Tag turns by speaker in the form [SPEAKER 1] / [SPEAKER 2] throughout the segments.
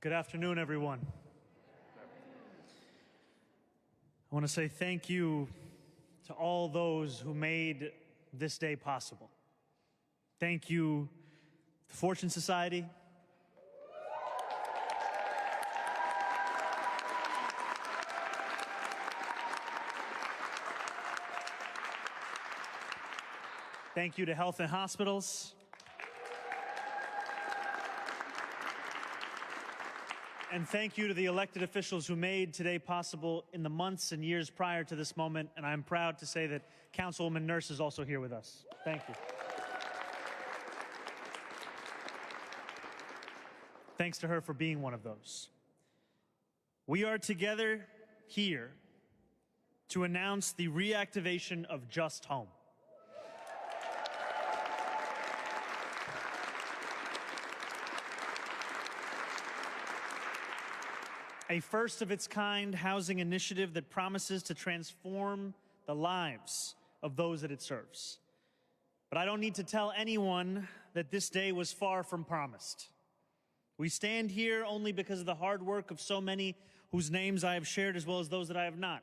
[SPEAKER 1] Good afternoon, everyone. I want to say thank you to all those who made this day possible. Thank you, the Fortune Society. Thank you to Health and Hospitals. And thank you to the elected officials who made today possible in the months and years prior to this moment. And I'm proud to say that Councilwoman Nurse is also here with us. Thank you. Thanks to her for being one of those. We are together here to announce the reactivation of Just Home. A first-of-its-kind housing initiative that promises to transform the lives of those that it serves. But I don't need to tell anyone that this day was far from promised. We stand here only because of the hard work of so many whose names I have shared as well as those that I have not.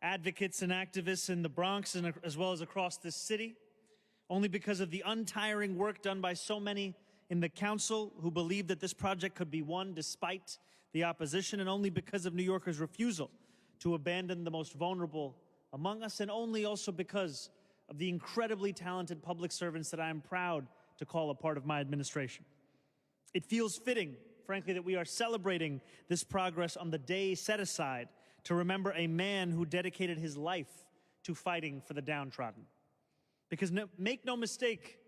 [SPEAKER 1] Advocates and activists in the Bronx and as well as across this city. Only because of the untiring work done by so many in the council who believed that this project could be won despite the opposition, and only because of New Yorkers' refusal to abandon the most vulnerable among us, and only also because of the incredibly talented public servants that I am proud to call a part of my administration. It feels fitting, frankly, that we are celebrating this progress on the day set aside to remember a man who dedicated his life to fighting for the downtrodden. Because make no mistake,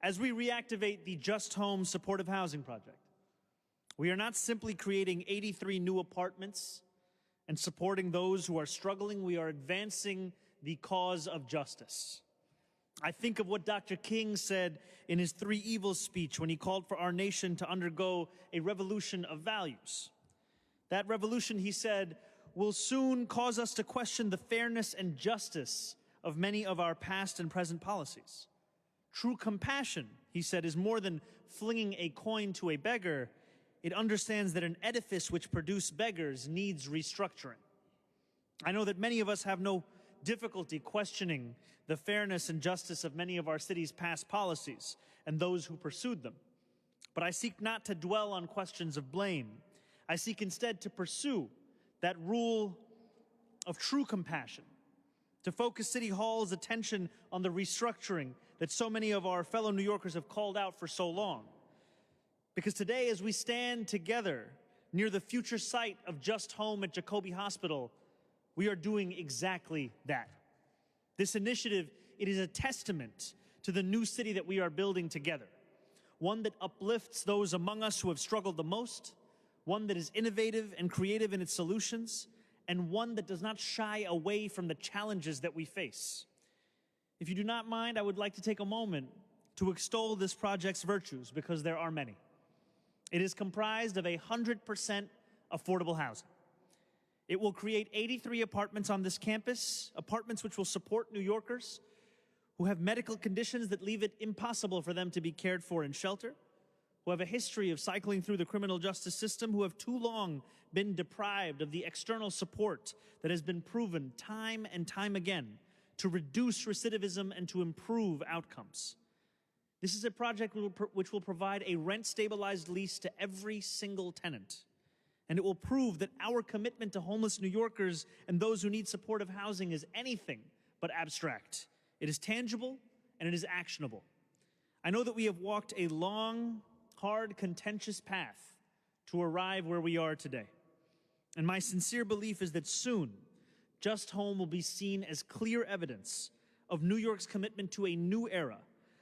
[SPEAKER 1] as we reactivate the Just Home Supportive Housing Project, we are not simply creating 83 new apartments and supporting those who are struggling. We are advancing the cause of justice. I think of what Dr. King said in his Three Evils speech when he called for our nation to undergo a revolution of values. That revolution, he said, will soon cause us to question the fairness and justice of many of our past and present policies. True compassion, he said, is more than flinging a coin to a beggar. It understands that an edifice which produced beggars needs restructuring. I know that many of us have no difficulty questioning the fairness and justice of many of our city's past policies and those who pursued them. But I seek not to dwell on questions of blame. I seek instead to pursue that rule of true compassion, to focus City Hall's attention on the restructuring that so many of our fellow New Yorkers have called out for so long. Because today, as we stand together near the future site of Just Home at Jacobi Hospital, we are doing exactly that. This initiative, it is a testament to the new city that we are building together. One that uplifts those among us who have struggled the most, one that is innovative and creative in its solutions, and one that does not shy away from the challenges that we face. If you do not mind, I would like to take a moment to extol this project's virtues, because there are many. It is comprised of 100% affordable housing. It will create 83 apartments on this campus, apartments which will support New Yorkers who have medical conditions that leave it impossible for them to be cared for in shelter, who have a history of cycling through the criminal justice system, who have too long been deprived of the external support that has been proven time and time again to reduce recidivism and to improve outcomes. This is a project which will provide a rent-stabilized lease to every single tenant. And it will prove that our commitment to homeless New Yorkers and those who need supportive housing is anything but abstract. It is tangible and it is actionable. I know that we have walked a long, hard, contentious path to arrive where we are today. And my sincere belief is that soon, Just Home will be seen as clear evidence of New York's commitment to a new era,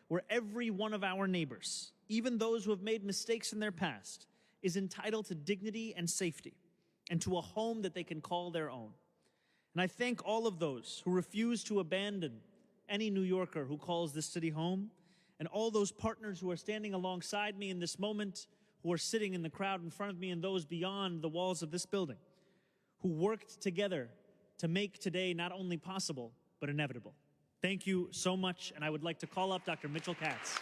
[SPEAKER 1] where every one of our neighbors, even those who have made mistakes in their past, is entitled to dignity and safety, and to a home that they can call their own. And I thank all of those who refuse to abandon any New Yorker who calls this city home, and all those partners who are standing alongside me in this moment, who are sitting in the crowd in front of me, and those beyond the walls of this building, who worked together to make today not only possible, but inevitable. Thank you so much, and I would like to call up Dr. Mitchell Katz.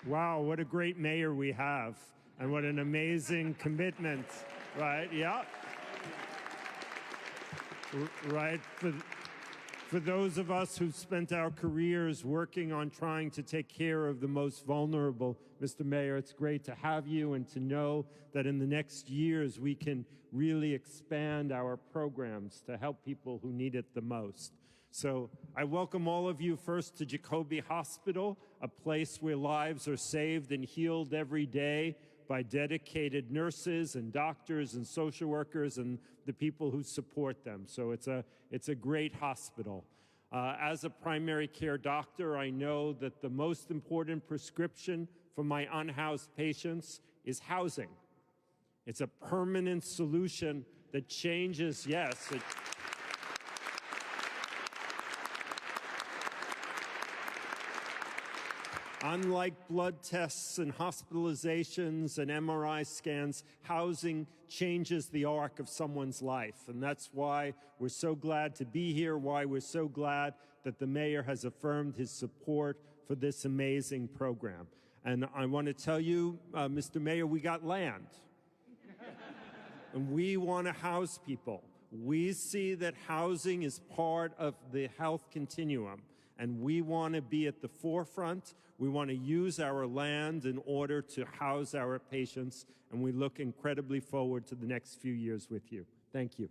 [SPEAKER 2] Wow, what a great mayor we have, and what an amazing commitment, right? Yeah. Right. For those of us who've spent our careers working on trying to take care of the most vulnerable, Mr. Mayor, it's great to have you and to know that in the next years we can really expand our programs to help people who need it the most. So I welcome all of you first to Jacoby Hospital, a place where lives are saved and healed every day by dedicated nurses and doctors and social workers and the people who support them. So it's a great hospital. As a primary care doctor, I know that the most important prescription for my unhoused patients is housing. It's a permanent solution that changes, yes. Unlike blood tests and hospitalizations and MRI scans, housing changes the arc of someone's life. And that's why we're so glad to be here, why we're so glad that the mayor has affirmed his support for this amazing program. And I want to tell you, Mr. Mayor, we got land. And we want to house people. We see that housing is part of the health continuum. And we want to be at the forefront. We want to use our land in order to house our patients, and we look incredibly forward to the next few years with you. Thank you.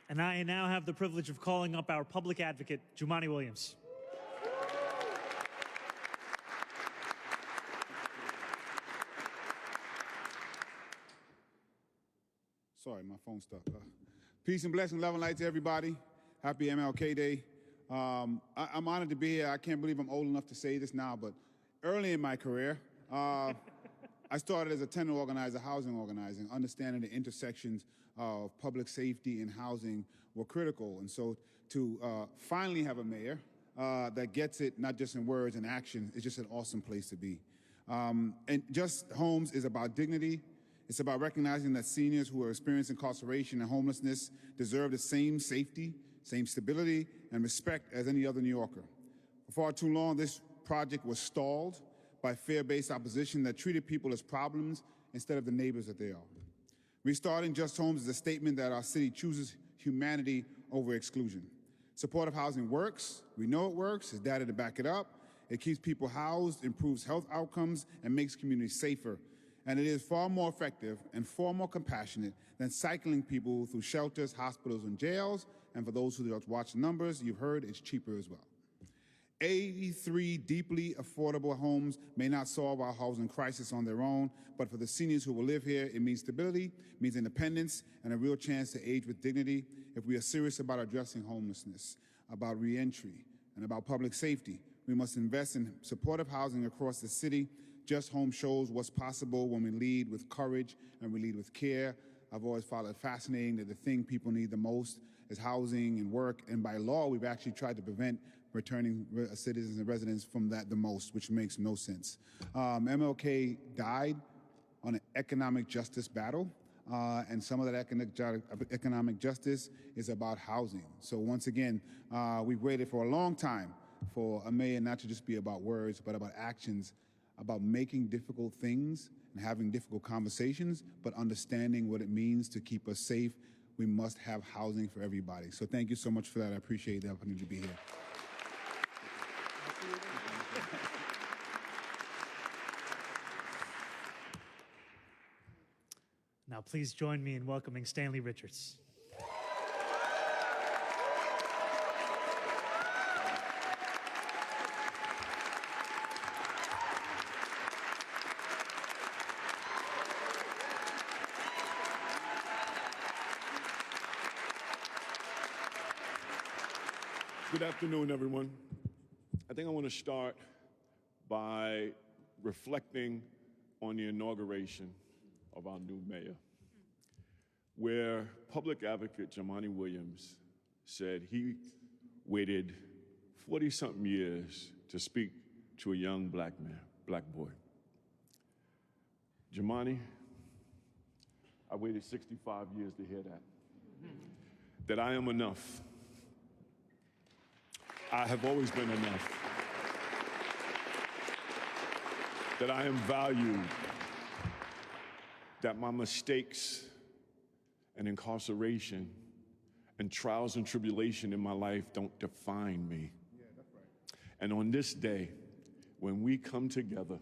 [SPEAKER 1] And I now have the privilege of calling up our public advocate, Jumaane Williams.
[SPEAKER 3] Sorry, my phone stopped. Peace and blessing, love and light to everybody. Happy MLK Day. I'm honored to be here. I can't believe I'm old enough to say this now, but early in my career, I started as a tenant organizer, housing organizing, understanding the intersections of public safety and housing were critical. And so to finally have a mayor that gets it, not just in words and action, is just an awesome place to be. And Just Homes is about dignity. It's about recognizing that seniors who are experiencing incarceration and homelessness deserve the same safety, same stability, and respect as any other New Yorker. For far too long, this project was stalled by fear-based opposition that treated people as problems instead of the neighbors that they are. Restarting Just Homes is a statement that our city chooses humanity over exclusion. Supportive housing works. We know it works. There's data to back it up. It keeps people housed, improves health outcomes, and makes communities safer. And it is far more effective and far more compassionate than cycling people through shelters, hospitals, and jails. And for those who don't watch the numbers, you've heard it's cheaper as well. 83 deeply affordable homes may not solve our housing crisis on their own, but for the seniors who will live here, it means stability, means independence, and a real chance to age with dignity. If we are serious about addressing homelessness, about reentry, and about public safety, we must invest in supportive housing across the city. Just Home shows what's possible when we lead with courage and we lead with care. I've always found it fascinating that the thing people need the most is housing and work, and by law, we've actually tried to prevent returning citizens and residents from that the most, which makes no sense. MLK died on an economic justice battle, and some of that economic justice is about housing. So once again, we've waited for a long time for a mayor not to just be about words, but about actions, about making difficult things and having difficult conversations, but understanding what it means to keep us safe. We must have housing for everybody. So thank you so much for that. I appreciate the opportunity to be here.
[SPEAKER 1] Now please join me in welcoming Stanley Richards.
[SPEAKER 4] Good afternoon, everyone. I think I want to start by reflecting on the inauguration of our new mayor, where public advocate Jumaane Williams said he waited 40-something years to speak to a young black boy. Jumaane, I waited 65 years to hear that. that I am enough. I have always been enough. That I am valued. That my mistakes and incarceration and trials and tribulation in my life don't define me. Yeah, that's right. And on this day, when we come together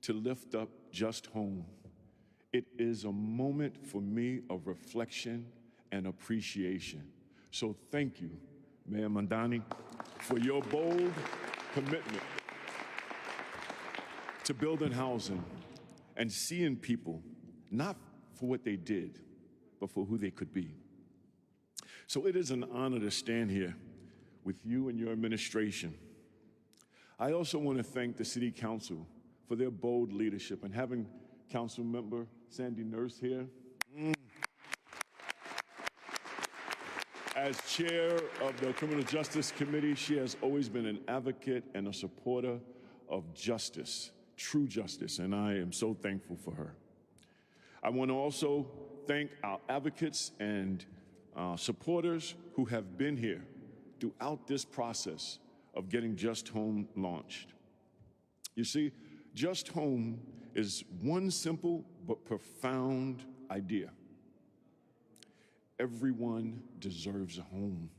[SPEAKER 4] to lift up Just Home, it is a moment for me of reflection and appreciation. So thank you, Mayor Mamdani, for your bold commitment to building housing and seeing people not for what they did, but for who they could be. So it is an honor to stand here with you and your administration. I also want to thank the City Council for their bold leadership and having Council Member Sandy Nurse here. As chair of the Criminal Justice Committee, she has always been an advocate and a supporter of justice, true justice, and I am so thankful for her. I want to also thank our advocates and supporters who have been here throughout this process of getting Just Home launched. You see, Just Home is one simple but profound idea. Everyone deserves a home.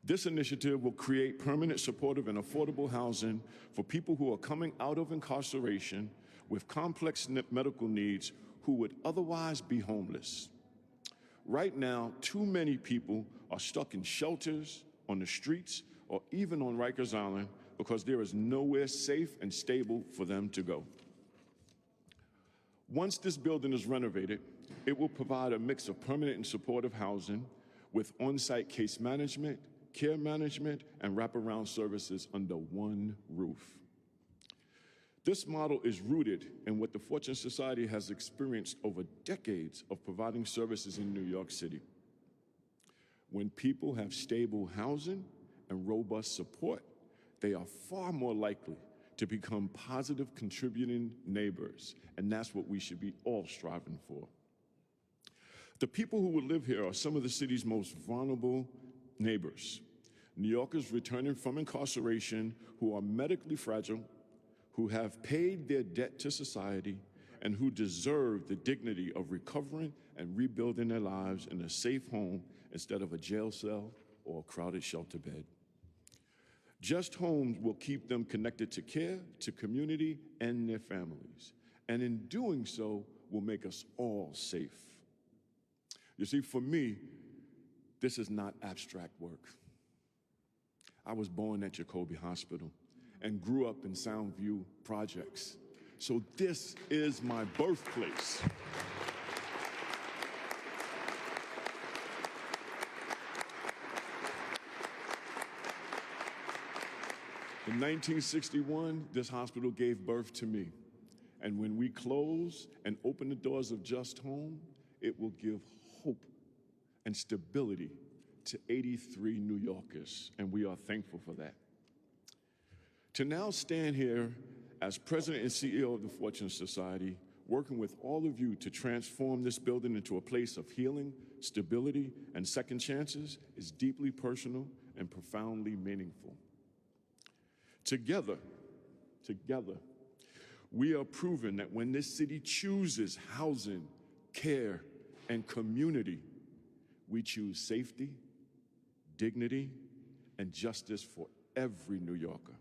[SPEAKER 4] This initiative will create permanent, supportive, and affordable housing for people who are coming out of incarceration with complex medical needs who would otherwise be homeless. Right now, too many people are stuck in shelters, on the streets, or even on Rikers Island because there is nowhere safe and stable for them to go. Once this building is renovated, it will provide a mix of permanent and supportive housing with on-site case management, care management, and wraparound services under one roof. This model is rooted in what the Fortune Society has experienced over decades of providing services in New York City. When people have stable housing and robust support, they are far more likely to become positive contributing neighbors, and that's what we should be all striving for. The people who will live here are some of the city's most vulnerable neighbors. New Yorkers returning from incarceration who are medically fragile, who have paid their debt to society, and who deserve the dignity of recovering and rebuilding their lives in a safe home instead of a jail cell or a crowded shelter bed. Just Homes will keep them connected to care, to community, and their families. And in doing so, will make us all safe. You see, for me, this is not abstract work. I was born at Jacoby Hospital and grew up in Soundview Projects. So this is my birthplace. In 1961, this hospital gave birth to me. And when we close and open the doors of Just Home, it will give hope and stability to 83 New Yorkers, and we are thankful for that. To now stand here as President and CEO of the Fortune Society, working with all of you to transform this building into a place of healing, stability, and second chances is deeply personal and profoundly meaningful. Together, we are proving that when this city chooses housing, care, and community, we choose safety, dignity, and justice for every New Yorker.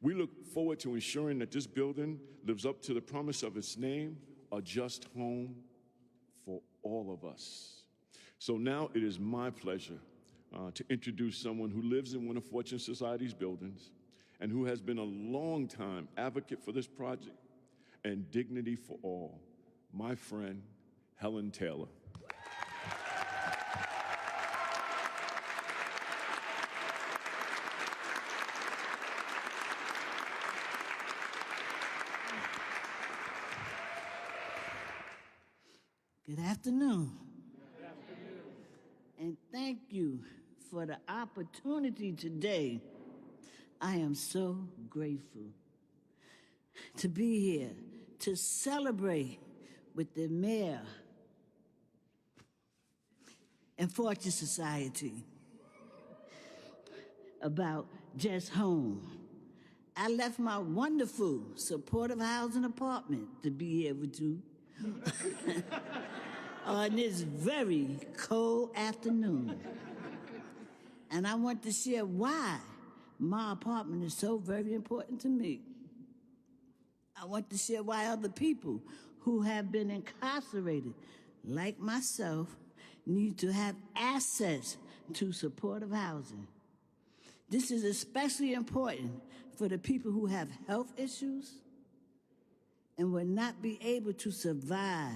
[SPEAKER 4] We look forward to ensuring that this building lives up to the promise of its name, a just home for all of us. So now it is my pleasure to introduce someone who lives in one of Fortune Society's buildings and who has been a long-time advocate for this project and dignity for all, my friend, Helen Taylor.
[SPEAKER 5] Good afternoon. Good afternoon. And thank you for the opportunity today. I am so grateful to be here to celebrate with the mayor and Fortune Society about just home. I left my wonderful supportive housing apartment to be able to on this very cold afternoon. And I want to share why my apartment is so very important to me. I want to share why other people who have been incarcerated, like myself, need to have access to supportive housing. This is especially important for the people who have health issues and will not be able to survive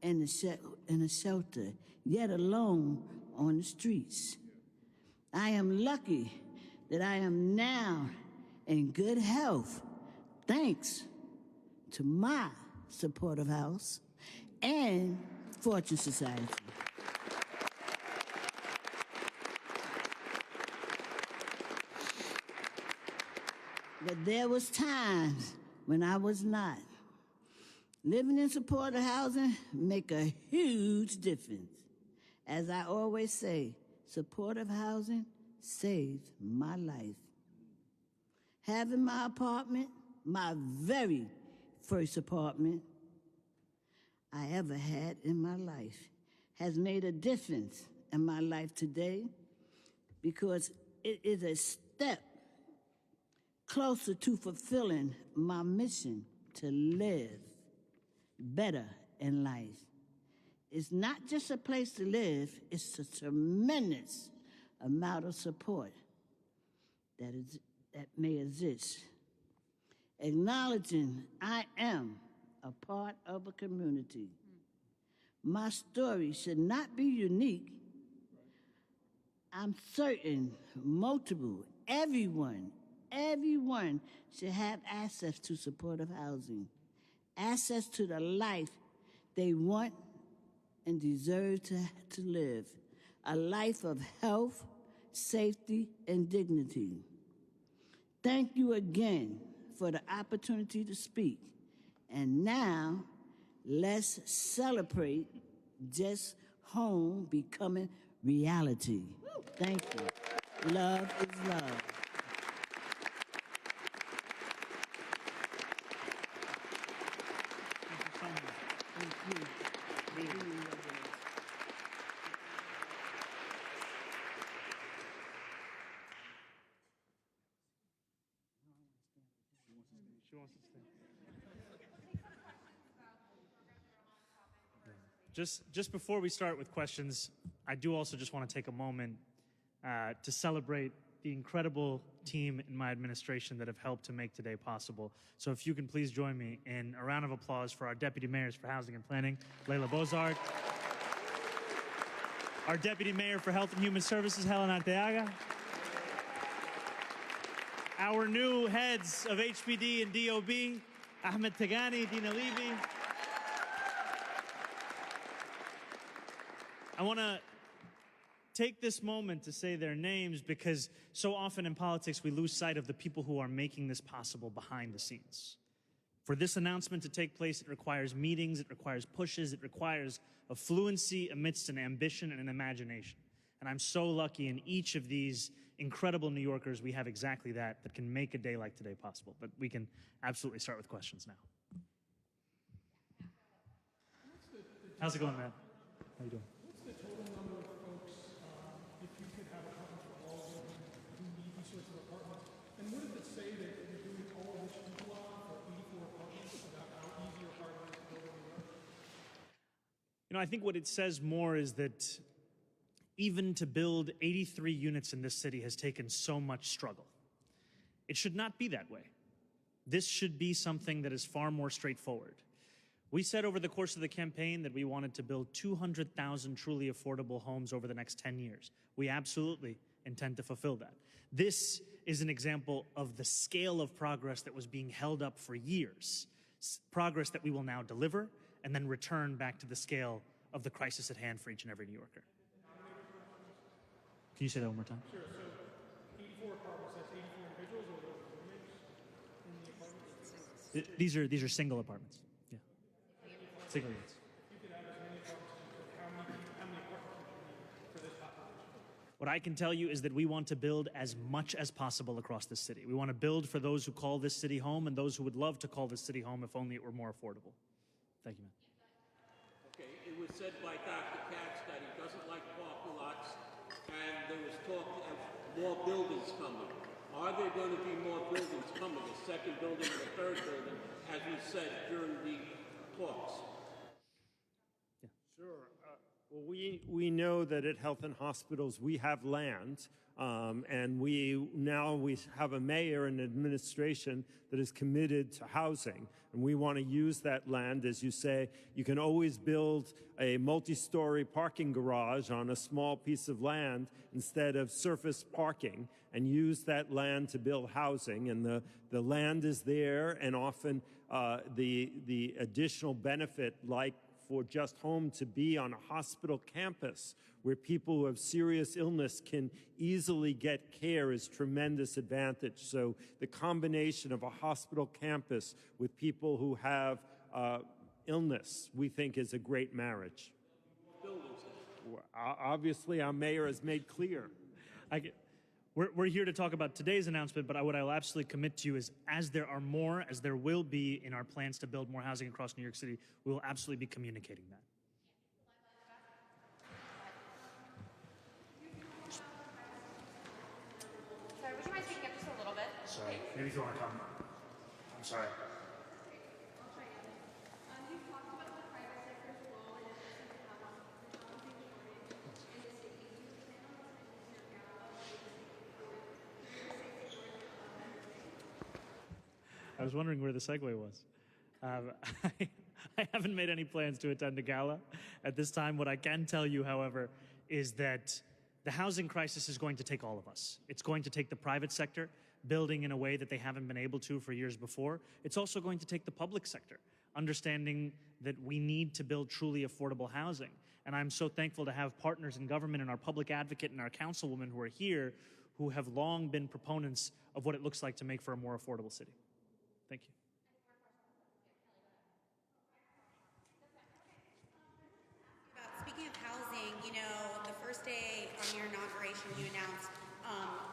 [SPEAKER 5] in a shelter, yet alone on the streets. I am lucky that I am now in good health, thanks to my supportive house and Fortune Society. But there was times when I was not. Living in supportive housing make a huge difference. As I always say, supportive housing saved my life. Having my apartment, my very first apartment I ever had in my life, has made a difference in my life today because it is a step closer to fulfilling my mission to live better in life. It's not just a place to live, it's a tremendous amount of support that may exist. Acknowledging I am a part of a community. My story should not be unique. I'm certain everyone should have access to supportive housing, access to the life they want and deserve to live, a life of health, safety, and dignity. Thank you again for the opportunity to speak. And now, let's celebrate just home becoming reality. Thank you. Love is love.
[SPEAKER 1] Just before we start with questions, I do also just want to take a moment to celebrate the incredible team in my administration that have helped to make today possible. So if you can please join me in a round of applause for our Deputy Mayors for Housing and Planning, Leila Bozard, our Deputy Mayor for Health and Human Services, Helen Arteaga, our new heads of HPD and DOB, Ahmed Tagani, Dina Levy. I want to take this moment to say their names because so often in politics we lose sight of the people who are making this possible behind the scenes. For this announcement to take place, it requires meetings, it requires pushes, it requires a fluency amidst an ambition and an imagination. And I'm so lucky in each of these incredible New Yorkers we have exactly that can make a day like today possible. But we can absolutely start with questions now. How's it going, man? How you doing? I think what it says more is that even to build 83 units in this city has taken so much struggle. It should not be that way. This should be something that is far more straightforward. We said over the course of the campaign that we wanted to build 200,000 truly affordable homes over the next 10 years. We absolutely intend to fulfill that. This is an example of the scale of progress that was being held up for years, progress that we will now deliver and then return back to the scale of the crisis at hand for each and every New Yorker. Can you say that one more time?
[SPEAKER 6] Sure. So 84 apartments, that's 84 individuals or roommates in the apartments?
[SPEAKER 1] These are single apartments. Yeah. Single units.
[SPEAKER 6] You could have as many apartments as you could. How many apartments would you need?
[SPEAKER 1] What I can tell you is that we want to build as much as possible across the city. We want to build for those who call this city home and those who would love to call this city home if only it were more affordable. Thank you, man.
[SPEAKER 7] Okay, it was said by Dr. Katz that he doesn't like parking lots, and there was talk of more buildings coming. Are there going to be more buildings coming, a second building and a third building, as we said during the talks?
[SPEAKER 2] Sure. Well, we know that at Health and Hospitals we have land, and we have a mayor and administration that is committed to housing, and we want to use that land. As you say, you can always build a multi-story parking garage on a small piece of land instead of surface parking, and use that land to build housing. And the land is there, and often the additional benefit, like for Just Home to be on a hospital campus where people who have serious illness can easily get care, is tremendous advantage. So the combination of a hospital campus with people who have illness, we think, is a great marriage. Obviously, our mayor has made clear.
[SPEAKER 1] We're here to talk about today's announcement, but what I'll absolutely commit to you is, as there are more, as there will be in our plans to build more housing across New York City, we will absolutely be communicating that.
[SPEAKER 8] Sorry, would you mind speaking up just a little bit?
[SPEAKER 1] Sorry, maybe if you want to come. I'm sorry. I was wondering where the segue was. I haven't made any plans to attend a gala at this time. What I can tell you, however, is that the housing crisis is going to take all of us. It's going to take the private sector building in a way that they haven't been able to for years before. It's also going to take the public sector understanding that we need to build truly affordable housing. And I'm so thankful to have partners in government and our public advocate and our councilwoman who are here, who have long been proponents of what it looks like to make for a more affordable city. Thank you.
[SPEAKER 8] Speaking of housing, you know, the first day on your inauguration, you announced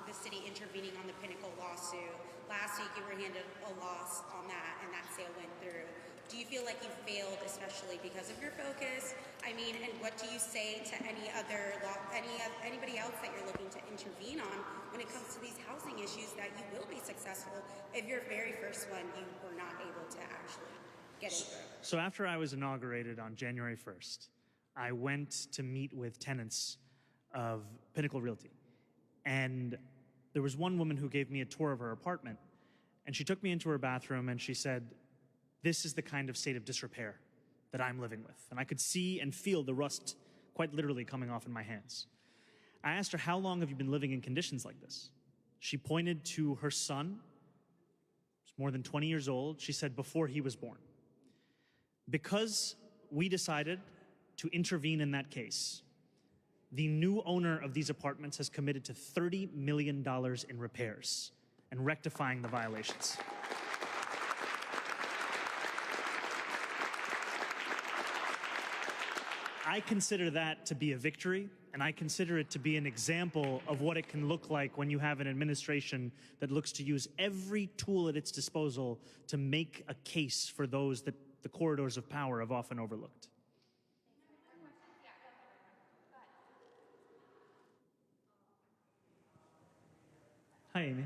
[SPEAKER 8] the city intervening on the Pinnacle lawsuit. Last week, you were handed a loss on that, and that sale went through. Do you feel like you failed, especially because of your focus? I mean, and what do you say to anybody else that you're looking to intervene on when it comes to these housing issues that you will be successful if your very first one you were not able to actually get into?
[SPEAKER 1] So after I was inaugurated on January 1st, I went to meet with tenants of Pinnacle Realty. And there was one woman who gave me a tour of her apartment, and she took me into her bathroom and she said, "This is the kind of state of disrepair that I'm living with." And I could see and feel the rust quite literally coming off in my hands. I asked her, "How long have you been living in conditions like this?" She pointed to her son, who's more than 20 years old. She said, "Before he was born." Because we decided to intervene in that case, the new owner of these apartments has committed to $30 million in repairs and rectifying the violations. I consider that to be a victory, and I consider it to be an example of what it can look like when you have an administration that looks to use every tool at its disposal to make a case for those that the corridors of power have often overlooked. Hi, Amy.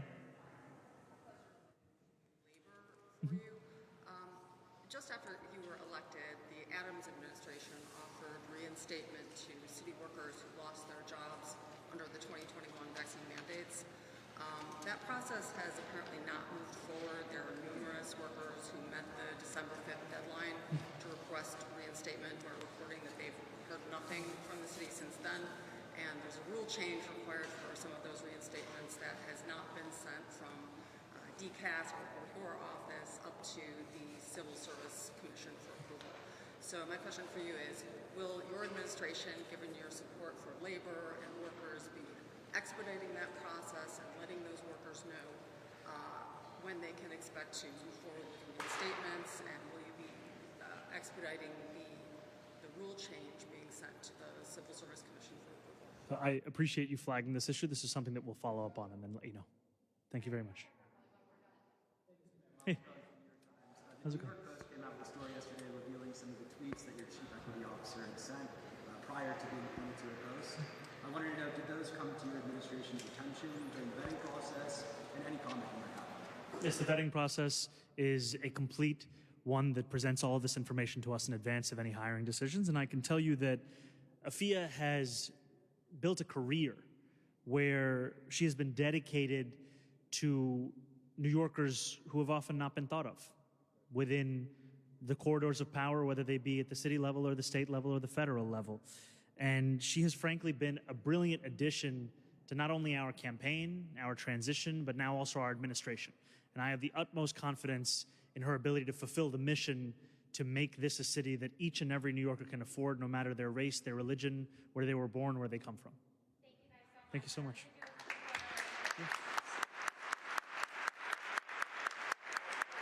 [SPEAKER 9] Just after you were elected, the Adams administration offered reinstatement to city workers who lost their jobs under the 2021 vaccine mandates. That process has apparently not moved forward. There are numerous workers who met the December 5th deadline to request reinstatement, or reporting that they've heard nothing from the city since then. And there's a rule change required for some of those reinstatements that has not been sent from DCAS or your office up to the Civil Service Commission for approval. So my question for you is, will your administration, given your support for labor and workers, be expediting that process and letting those workers know when they can expect to move forward with reinstatements, and will you be expediting the rule change being sent to the Civil Service Commission for approval?
[SPEAKER 1] So I appreciate you flagging this issue. This is something that we'll follow up on and then let you know. Thank you very much. Hey, how's it going?
[SPEAKER 10] New York Post came out with a story yesterday revealing some of the tweets that your chief equity officer had sent prior to being appointed to the post. I wanted to know, did those come to your administration's attention during the vetting process, and any comment you might have?
[SPEAKER 1] Yes, the vetting process is a complete one that presents all of this information to us in advance of any hiring decisions. And I can tell you that Afia has built a career where she has been dedicated to New Yorkers who have often not been thought of within the corridors of power, whether they be at the city level or the state level or the federal level. And she has frankly been a brilliant addition to not only our campaign, our transition, but now also our administration. And I have the utmost confidence in her ability to fulfill the mission to make this a city that each and every New Yorker can afford, no matter their race, their religion, where they were born, where they come from. Thank you so much. Yeah.